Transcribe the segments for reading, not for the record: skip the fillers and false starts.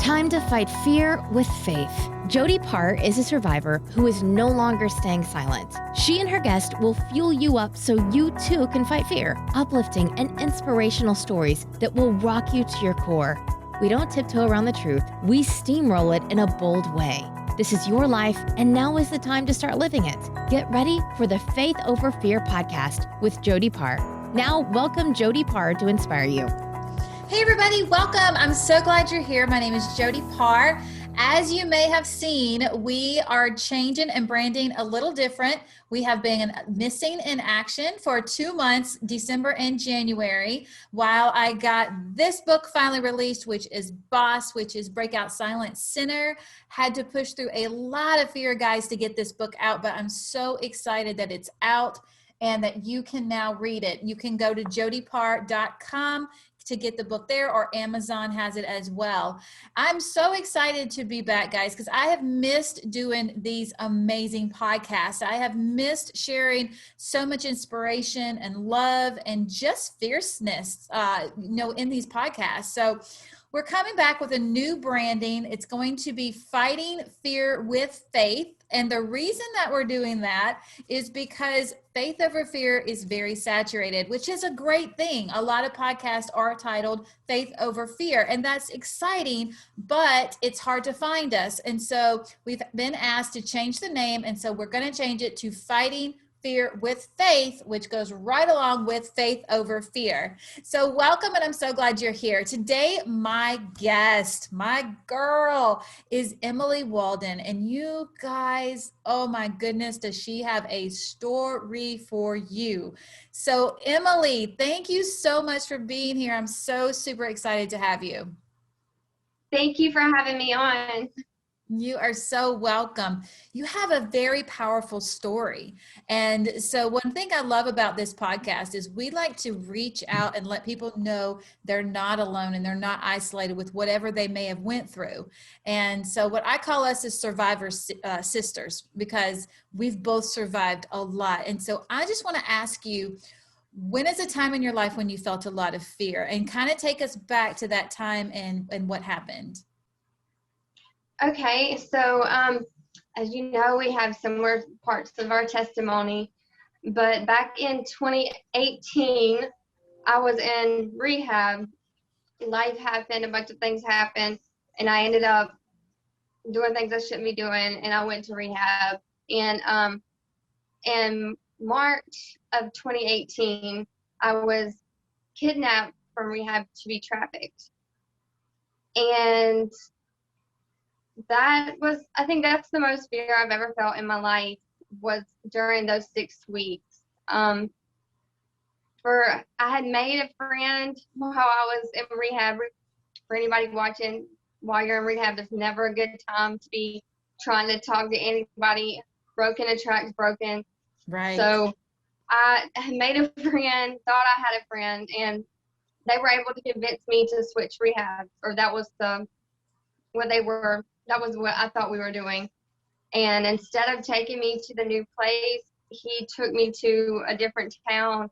Time to fight fear with faith. Jody Paar is a survivor who is no longer staying silent. She and her guest will fuel you up so you too can fight fear. Uplifting and inspirational stories that will rock you to your core. We don't tiptoe around the truth. We steamroll it in a bold way. This is your life, and now is the time to start living it. Get ready for the Faith Over Fear podcast with Jody Paar. Now, welcome Jody Paar to inspire you. Hey everybody, welcome. I'm so glad you're here. My name is Jody Paar. As you may have seen, we are changing and branding a little different. We have been missing in action for 2 months, December and January, while I got this book finally released, which is Boss, which is Breakout Silent Sinner. Had to push through a lot of fear, guys, to get this book out, but I'm so excited that it's out and that you can now read it. You can go to jodypar.com to get the book there, or Amazon has it as well. I'm so excited to be back, guys, because I have missed doing these amazing podcasts. I have missed sharing so much inspiration and love and just fierceness, in these podcasts. So we're coming back with a new branding. It's going to be Fighting Fear with Faith. And the reason that we're doing that is because faith over fear is very saturated, which is a great thing. A lot of podcasts are titled Faith Over Fear, and that's exciting, but it's hard to find us. And so we've been asked to change the name, and so we're going to change it to Fighting Fear with Faith, which goes right along with Faith Over Fear. So welcome, and I'm so glad you're here. Today, my guest, my girl, is Emily Walden. And you guys, oh my goodness, does she have a story for you. So Emily, thank you so much for being here. I'm so super excited to have you. Thank you for having me on. You are so welcome. You have a very powerful story. And so one thing I love about this podcast is we like to reach out and let people know they're not alone and they're not isolated with whatever they may have went through. And so what I call us is survivor sisters, because we've both survived a lot. And so I just want to ask you, when is a time in your life when you felt a lot of fear? And kind of take us back to that time and what happened. Okay, so as you know, we have similar parts of our testimony, but back in 2018, I was in rehab. Life happened, a bunch of things happened, and I ended up doing things I shouldn't be doing, and I went to rehab. And in March of 2018, I was kidnapped from rehab to be trafficked. And I think that's the most fear I've ever felt in my life, was during those 6 weeks. I had made a friend while I was in rehab. For anybody watching, while you're in rehab, there's never a good time to be trying to talk to anybody. Broken attracts broken. Right. So I had made a friend, thought I had a friend, and they were able to convince me to switch rehab, or that was what I thought we were doing. And instead of taking me to the new place, he took me to a different town,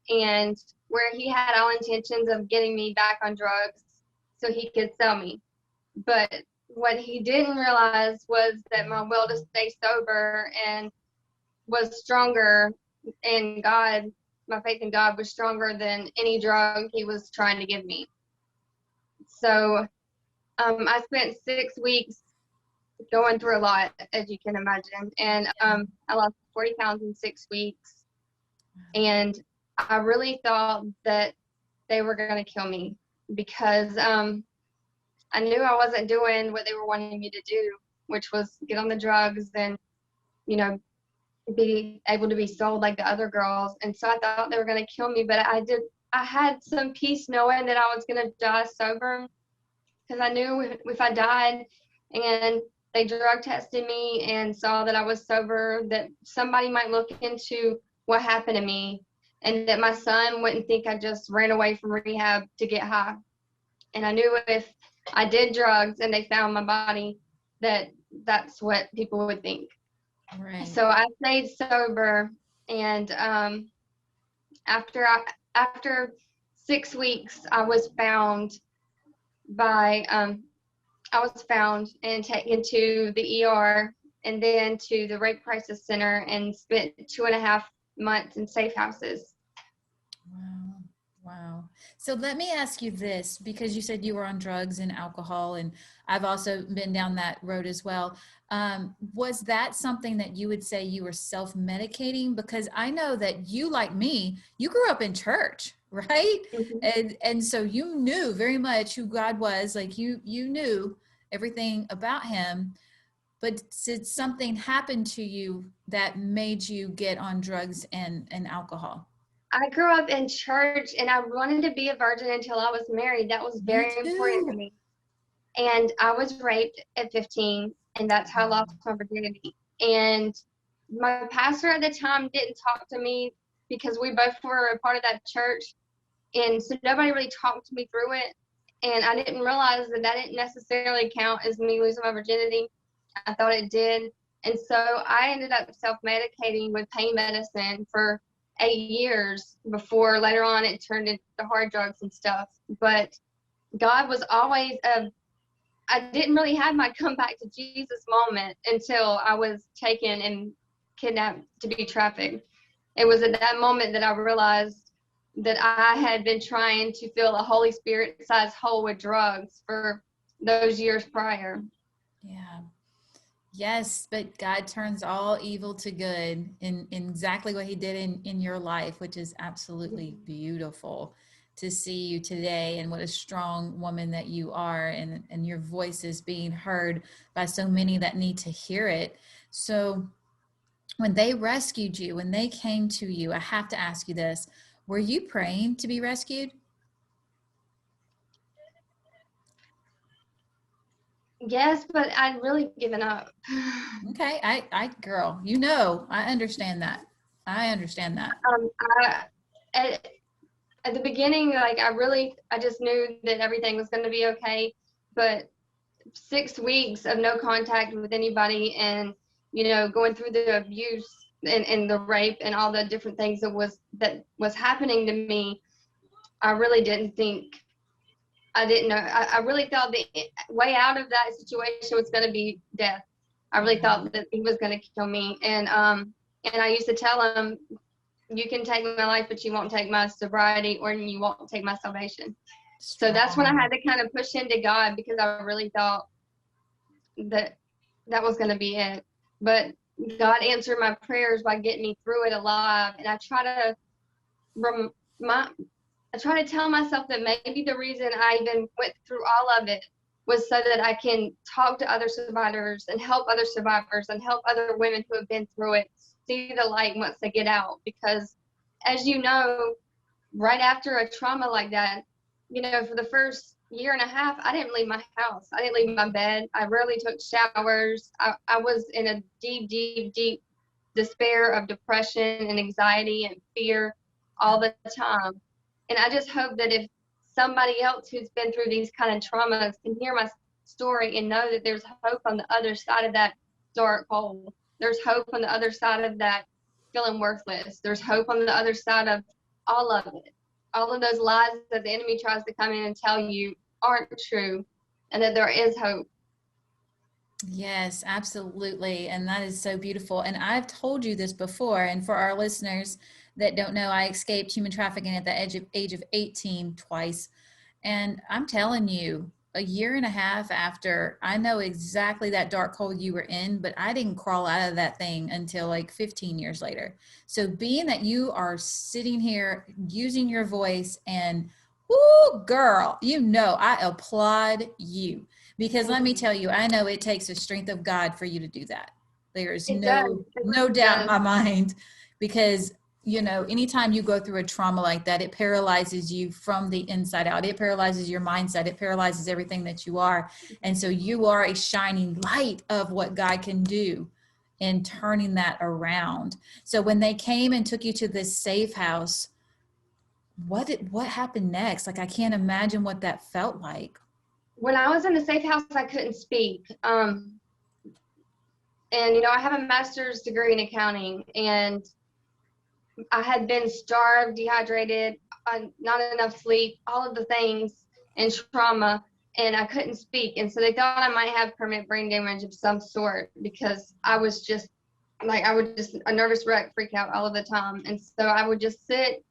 and where he had all intentions of getting me back on drugs so he could sell me. But what he didn't realize was that my will to stay sober and was stronger in God, my faith in God was stronger than any drug he was trying to give me. So I spent 6 weeks going through a lot, as you can imagine. And I lost 40 pounds in 6 weeks. And I really thought that they were going to kill me, because I knew I wasn't doing what they were wanting me to do, which was get on the drugs and, be able to be sold like the other girls. And so I thought they were going to kill me, but I had some peace knowing that I was going to die sober, because I knew if I died and they drug tested me and saw that I was sober, that somebody might look into what happened to me, and that my son wouldn't think I just ran away from rehab to get high. And I knew if I did drugs and they found my body, that's what people would think. Right. So I stayed sober, and after 6 weeks, I was found by I was found and taken to the ER and then to the Rape Crisis Center and spent 2.5 months in safe houses. Wow. Wow. So let me ask you this, because you said you were on drugs and alcohol, and I've also been down that road as well. Was that something that you would say you were self-medicating? Because I know that you, like me, you grew up in church, right? Mm-hmm. And so you knew very much who God was, like you knew everything about him. But did something happen to you that made you get on drugs and alcohol? I grew up in church and I wanted to be a virgin until I was married. That was Me very important to too. me. And I was raped at 15, and that's how I lost my virginity. And my pastor at the time didn't talk to me because we both were a part of that church. And so nobody really talked me through it. And I didn't realize that that didn't necessarily count as me losing my virginity. I thought it did. And so I ended up self-medicating with pain medicine for 8 years before later on it turned into hard drugs and stuff. But God was always I didn't really have my come back to Jesus moment until I was taken and kidnapped to be trafficked. It was at that moment that I realized that I had been trying to fill a Holy Spirit sized hole with drugs for those years prior. Yeah. Yes, but God turns all evil to good in exactly what he did in your life, which is absolutely beautiful to see you today and what a strong woman that you are, and your voice is being heard by so many that need to hear it. So when they rescued you, when they came to you, I have to ask you this. Were you praying to be rescued? Yes, but I'd really given up. Okay, girl, you know, I understand that. I understand that. Um, I, at, at the beginning, like I just knew that everything was going to be okay. But 6 weeks of no contact with anybody, and going through the abuse and the rape and all the different things that was happening to me, I really didn't think. I didn't know. I really thought the way out of that situation was going to be death. I really thought that he was going to kill me, and I used to tell him, "You can take my life, but you won't take my sobriety, or you won't take my salvation." So that's when I Strong. had to kind of push into God, because I really thought that that was going to be it. But God answered my prayers by getting me through it alive, and I try to rem- my, I try to tell myself that maybe the reason I even went through all of it was so that I can talk to other survivors and help other survivors and help other women who have been through it see the light once they get out. Because, as you know, right after a trauma like that, for the first year and a half, I didn't leave my house. I didn't leave my bed. I rarely took showers. I was in a deep, deep, deep despair of depression and anxiety and fear all the time. And I just hope that if somebody else who's been through these kind of traumas can hear my story and know that there's hope on the other side of that dark hole. There's hope on the other side of that feeling worthless. There's hope on the other side of all of it. All of those lies that the enemy tries to come in and tell you aren't true, and that there is hope. Yes, absolutely. And that is so beautiful. And I've told you this before. And for our listeners that don't know, I escaped human trafficking at the age of 18 twice. And I'm telling you, a year and a half after, I know exactly that dark hole you were in, but I didn't crawl out of that thing until like 15 years later. So being that you are sitting here using your voice and, whoo, girl, I applaud you. Because let me tell you, I know it takes the strength of God for you to do that. There is It does. It no really doubt in does. my mind, because anytime you go through a trauma like that, it paralyzes you from the inside out. It paralyzes your mindset. It paralyzes everything that you are. And so you are a shining light of what God can do in turning that around. So when they came and took you to this safe house, what happened next? Like, I can't imagine what that felt like. When I was in the safe house, I couldn't speak. And I have a master's degree in accounting, and I had been starved, dehydrated, not enough sleep, all of the things, and trauma. and I couldn't speak. And so they thought I might have permanent brain damage of some sort, because I was just like, a nervous wreck, freak out all of the time. And so I would just sit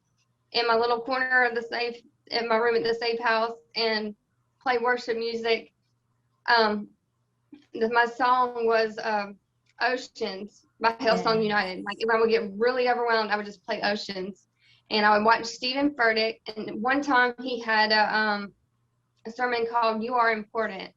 in my little corner of the safe, in my room at the safe house, and play worship music. My song was Oceans by Hillsong United. Like, if I would get really overwhelmed, I would just play Oceans. And I would watch Stephen Furtick. And one time he had a sermon called You Are Important.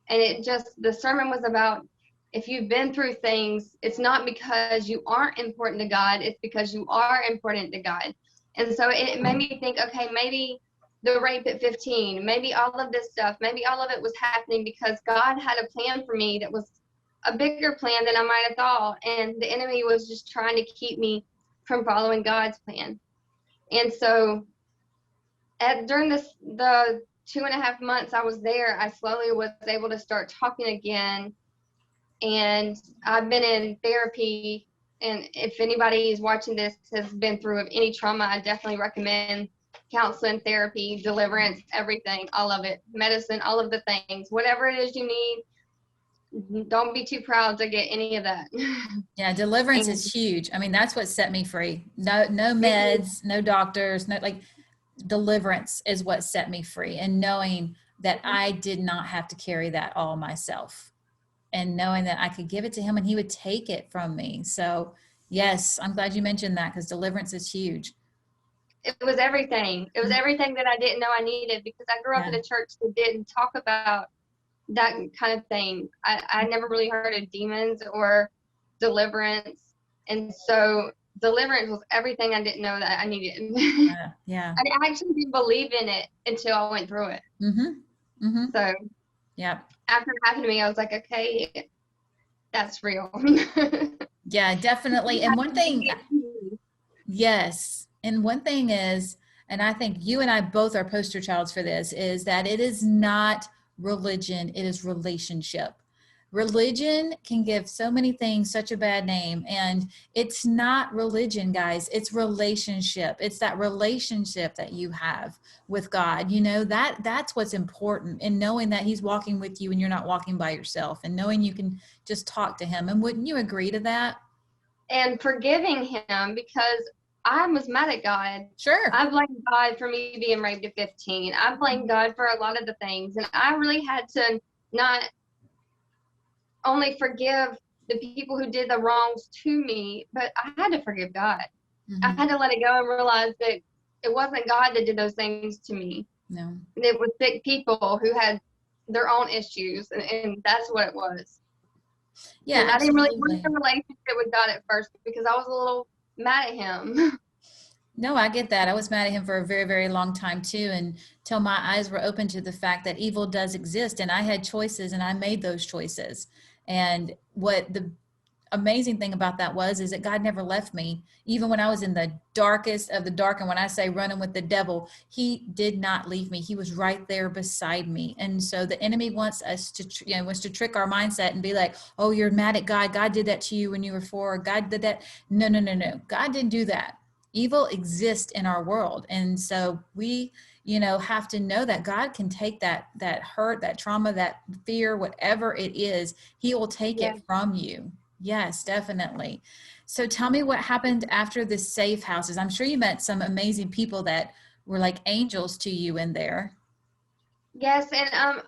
And the sermon was about, if you've been through things, it's not because you aren't important to God, it's because you are important to God. And so it made me think, okay, maybe the rape at 15, maybe all of this stuff, maybe all of it was happening because God had a plan for me that was a bigger plan than I might have thought. And the enemy was just trying to keep me from following God's plan. And so during the 2.5 months I was there, I slowly was able to start talking again. And I've been in therapy. And if anybody is watching this has been through any trauma, I definitely recommend counseling, therapy, deliverance, everything, all of it, medicine, all of the things, whatever it is you need. Don't be too proud to get any of that. Yeah, deliverance is huge. I mean, that's what set me free. No meds, no doctors, deliverance is what set me free. And knowing that I did not have to carry that all myself, and knowing that I could give it to him and he would take it from me. So yes, I'm glad you mentioned that, because deliverance is huge. It was everything. It was everything that I didn't know I needed, because I grew up in a church that didn't talk about that kind of thing. I never really heard of demons or deliverance. And so deliverance was everything I didn't know that I needed. Yeah. I actually didn't believe in it until I went through it. So yeah, after it happened to me, I was like, okay, that's real. Yeah, definitely. And one thing, yes. And one thing is, and I think you and I both are poster childs for this, is that it is not religion, it is relationship. Religion can give so many things such a bad name, and it's not religion, guys. It's relationship. It's that relationship that you have with God. You know, that's what's important, and knowing that he's walking with you and you're not walking by yourself, and knowing you can just talk to him. And wouldn't you agree to that? And forgiving him, because I was mad at God. Sure. I blamed God for me being raped at 15. I blamed God for a lot of the things. And I really had to not only forgive the people who did the wrongs to me, but I had to forgive God. I had to let it go and realize that it wasn't God that did those things to me. No. It was sick people who had their own issues, and that's what it was. Yeah, and I didn't really want a relationship with God at first, because I was a little mad at him. No, I get that. I was mad at him for a very, very long time too, until my eyes were open to the fact that evil does exist, and I had choices and I made those choices. And what the amazing thing about that is that God never left me, even when I was in the darkest of the dark. And when I say running with the devil, he did not leave me. He was right there beside me. And so the enemy wants us to, wants to trick our mindset and be like, oh, you're mad at God. God did that to you when you were 4. God did that. No. God didn't do that. Evil exists in our world. And so we, have to know that God can take that hurt, that trauma, that fear, whatever it is, he will take it from you. Yes, definitely. So tell me what happened after the safe houses. I'm sure you met some amazing people that were like angels to you in there. Yes, and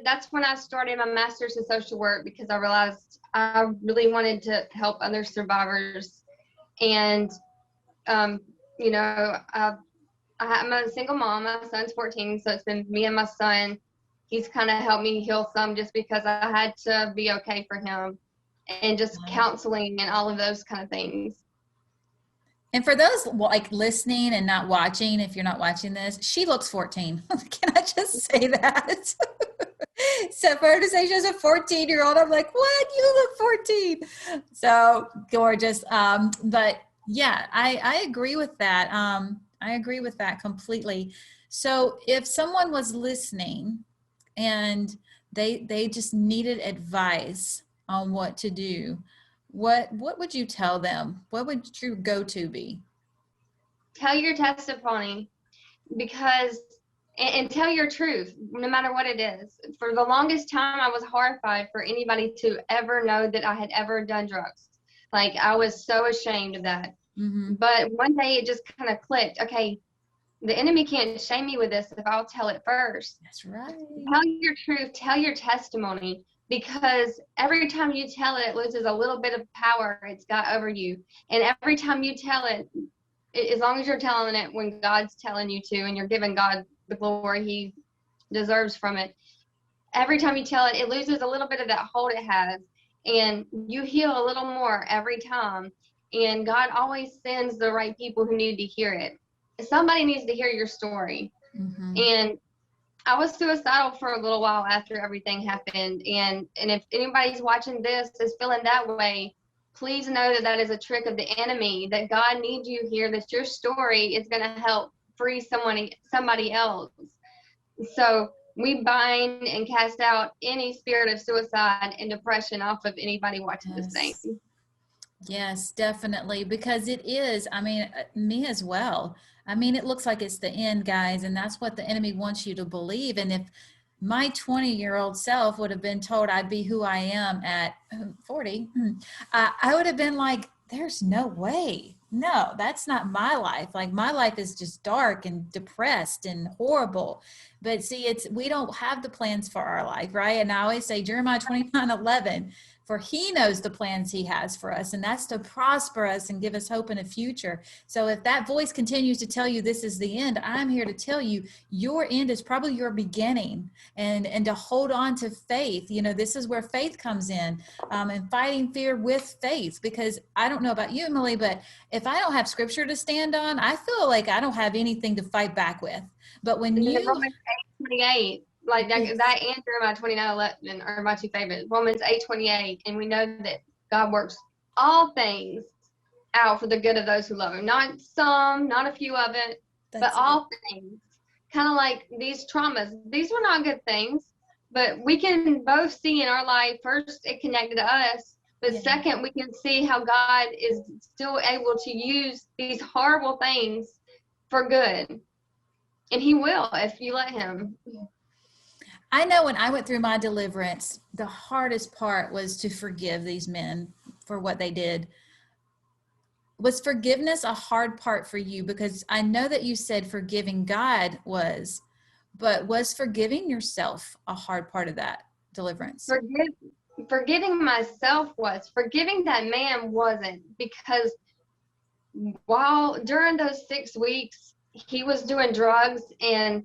that's when I started my master's in social work, because I realized I really wanted to help other survivors. And I'm a single mom. My son's 14, so it's been me and my son. He's kind of helped me heal some, just because I had to be okay for him, and just counseling and all of those kind of things. And for those like listening and not watching, if you're not watching this, she looks 14. Can I just say that? So for her to say she was a 14-year-old, I'm like, what? You look 14. So gorgeous. But yeah, I agree with that. I agree with that completely. So if someone was listening and they just needed advice on what to do, what would you tell them? What would your go-to be? Tell your testimony, because and tell your truth, no matter what it is. For the longest time, I was horrified for anybody to ever know that I had ever done drugs. Like, I was so ashamed of that. Mm-hmm. But one day it just kind of clicked. Okay, the enemy can't shame me with this if I'll tell it first. That's right. Tell your truth, tell your testimony, because every time you tell it, it loses a little bit of power it's got over you. And every time you tell it, as long as you're telling it when God's telling you to, and you're giving God the glory he deserves from it, every time you tell it, it loses a little bit of that hold it has, and you heal a little more every time. And God always sends the right people who need to hear it. Somebody needs to hear your story. Mm-hmm. And I was suicidal for a little while after everything happened. And if anybody's watching this is feeling that way, please know that that is a trick of the enemy, that God needs you here, that your story is going to help free somebody else. So we bind and cast out any spirit of suicide and depression off of anybody watching this thing. Yes, definitely. Because it is, I mean, me as well. I mean, it looks like it's the end, guys, and that's what the enemy wants you to believe. And if my 20-year-old self would have been told I'd be who I am at 40, I would have been like, there's no way. No, that's not my life. Like, my life is just dark and depressed and horrible. But see, we don't have the plans for our life, right? And I always say Jeremiah 29:11, for he knows the plans he has for us, and that's to prosper us and give us hope in a future. So if that voice continues to tell you this is the end, I'm here to tell you your end is probably your beginning, and to hold on to faith. You know, this is where faith comes in, and fighting fear with faith, because I don't know about you, Emily, but if I don't have scripture to stand on, I feel like I don't have anything to fight back with. But when you Romans 8:28, like that and Jeremiah 29:11 are my two favorites. Romans 8:28, and we know that God works all things out for the good of those who love him. Not some, not a few of it, but all things. Kind of like these traumas. These were not good things, but we can both see in our life, first, it connected to us, but second, we can see how God is still able to use these horrible things for good. And he will if you let him. I know when I went through my deliverance, the hardest part was to forgive these men for what they did. Was forgiveness a hard part for you? Because I know that you said forgiving God was, but was forgiving yourself a hard part of that deliverance? Forgiving myself was. Forgiving that man wasn't, because during those 6 weeks, he was doing drugs, and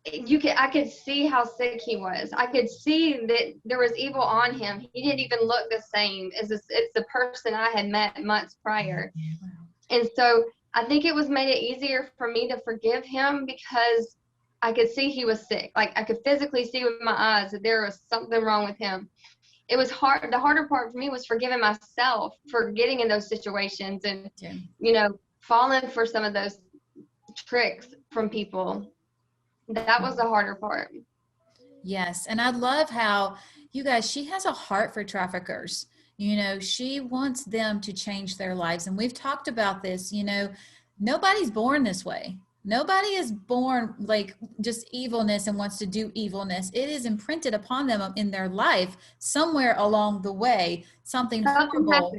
I could see how sick he was. I could see that there was evil on him. He didn't even look the same as it's the person I had met months prior. And so I think it made it easier for me to forgive him, because I could see he was sick. Like, I could physically see with my eyes that there was something wrong with him. It was hard. The harder part for me was forgiving myself for getting in those situations and, falling for some of those tricks from people. That was the harder part. Yes. And I love how, you guys, she has a heart for traffickers. She wants them to change their lives. And we've talked about this, nobody's born this way. Nobody is born like just evilness and wants to do evilness. It is imprinted upon them in their life somewhere along the way. Something horrible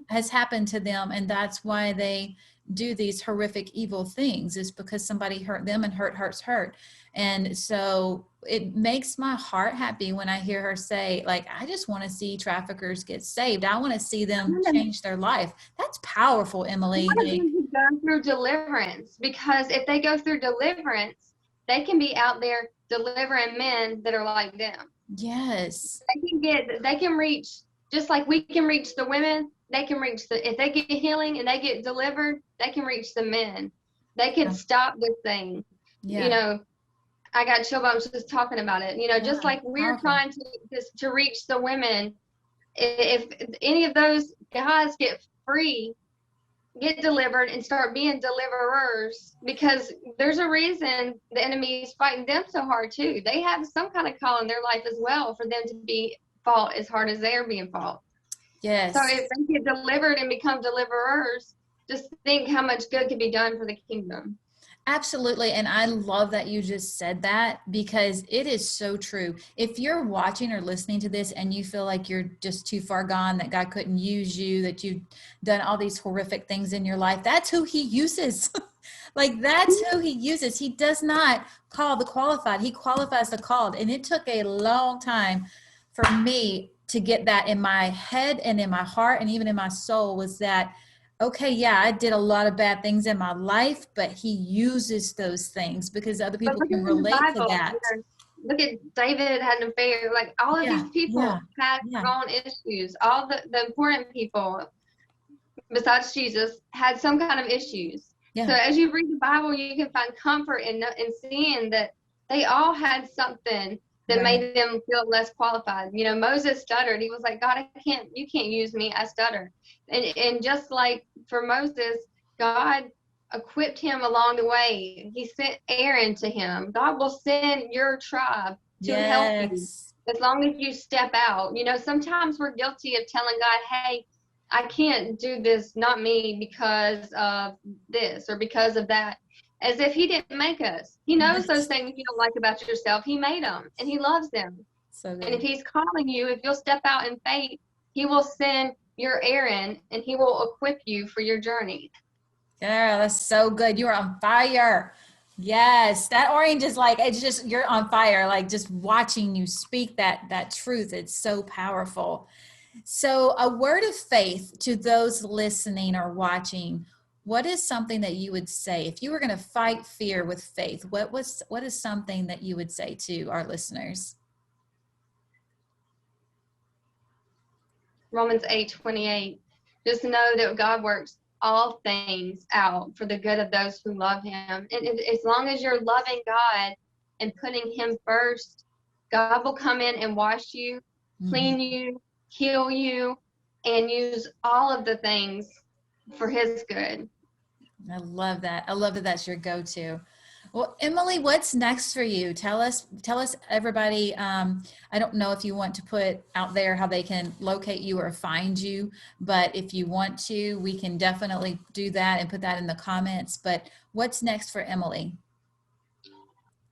has happened to them. And that's why they do these horrific, evil things, is because somebody hurt them, and hurt hurts hurt. And so it makes my heart happy when I hear her say, like, I just want to see traffickers get saved. I want to see them change their life. That's powerful, Emily. Go through deliverance, because if they go through deliverance, they can be out there delivering men that are like them. Yes. They can reach, just like we can reach the women, they can reach if they get healing and they get delivered, they can reach the men. They can stop this thing. Yeah. I got chill bumps just talking about it. Just like we're trying to reach the women. If any of those guys get free, get delivered, and start being deliverers, because there's a reason the enemy is fighting them so hard too. They have some kind of call in their life as well for them to be fought as hard as they're being fought. Yes. So if they get delivered and become deliverers, just think how much good could be done for the kingdom. Absolutely. And I love that you just said that because it is so true. If you're watching or listening to this and you feel like you're just too far gone, that God couldn't use you, that you've done all these horrific things in your life, that's who he uses. Like that's who he uses. He does not call the qualified. He qualifies the called. And it took a long time for me to get that in my head and in my heart and even in my soul was that okay, yeah, I did a lot of bad things in my life, but he uses those things because other But people look can at the relate to Bible. that. You know, look at David had an affair. Like all of Yeah, these people yeah, had yeah, their own issues. All the important people, besides Jesus, had some kind of issues. So yeah. as you read the Bible, you can find comfort in seeing that they all had something that Right. made them feel less qualified. You know, Moses stuttered. He was like, God, you can't use me. I stutter. And just like for Moses, God equipped him along the way. He sent Aaron to him. God will send your tribe to help you Yes. as long as you step out. You know, sometimes we're guilty of telling God, hey, I can't do this, not me, because of this or because of that, as if he didn't make us. He knows those Yes. things you don't like about yourself. He made them and he loves them. So And if good. he's calling you, if you'll step out in faith, he will send your Aaron and he will equip you for your journey. Yeah, that's so good. You are on fire. Yes, that orange is like it's just you're on fire. Like just watching you speak that truth. It's so powerful. So, a word of faith to those listening or watching. What is something that you would say if you were going to fight fear with faith? What is something that you would say to our listeners? Romans 8:28. Just know that God works all things out for the good of those who love him. And as long as you're loving God and putting him first, God will come in and wash you, Mhm. clean you, heal you, and use all of the things for his good. I love that. I love that that's your go-to. Well, Emily, what's next for you? Tell us everybody. I don't know if you want to put out there how they can locate you or find you, but if you want to, we can definitely do that and put that in the comments. But what's next for Emily?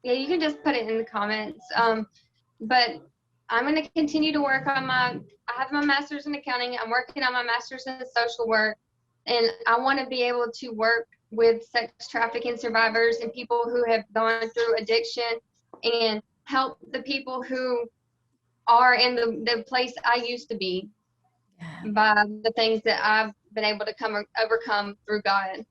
Yeah, you can just put it in the comments. But I'm going to continue to work on I have my master's in accounting. I'm working on my master's in social work. And I want to be able to work with sex trafficking survivors and people who have gone through addiction and help the people who are in the place I used to be Yeah. by the things that I've been able to overcome through God.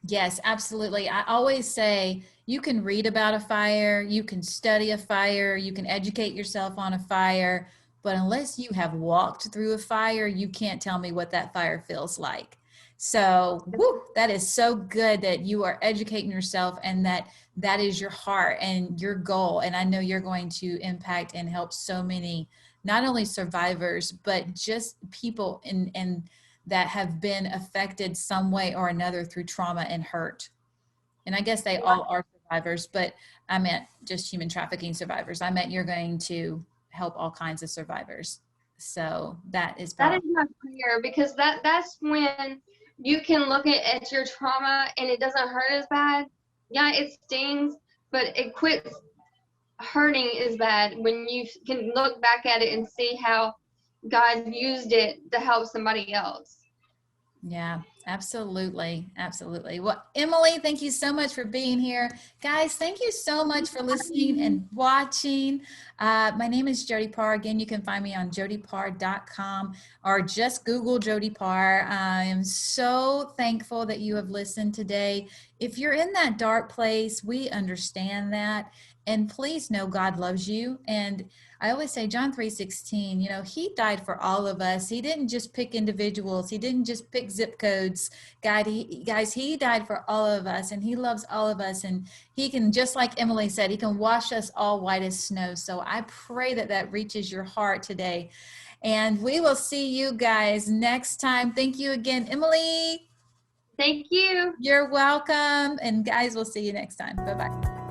Yes, absolutely. I always say you can read about a fire, you can study a fire, you can educate yourself on a fire, but unless you have walked through a fire, you can't tell me what that fire feels like. So, woo, that is so good that you are educating yourself and that is your heart and your goal. And I know you're going to impact and help so many, not only survivors, but just people in that have been affected some way or another through trauma and hurt. And I guess they all are survivors, but I meant just human trafficking survivors. I meant you're going to help all kinds of survivors. So that is That is powerful. my prayer, because that's when you can look at your trauma and it doesn't hurt as bad. Yeah, it stings, but it quits hurting as bad when you can look back at it and see how God used it to help somebody else. Yeah, absolutely. Absolutely. Well, Emily, thank you so much for being here. Guys, thank you so much for listening and watching. My name is Jody Paar. Again, you can find me on jodypar.com or just Google Jody Paar. I am so thankful that you have listened today. If you're in that dark place, we understand that. And please know God loves you. And I always say John 3:16, you know, he died for all of us. He didn't just pick individuals. He didn't just pick zip codes. Guys, he died for all of us and he loves all of us. And he can, just like Emily said, he can wash us all white as snow. So I pray that that reaches your heart today. And we will see you guys next time. Thank you again, Emily. Thank you. You're welcome. And guys, we'll see you next time. Bye-bye.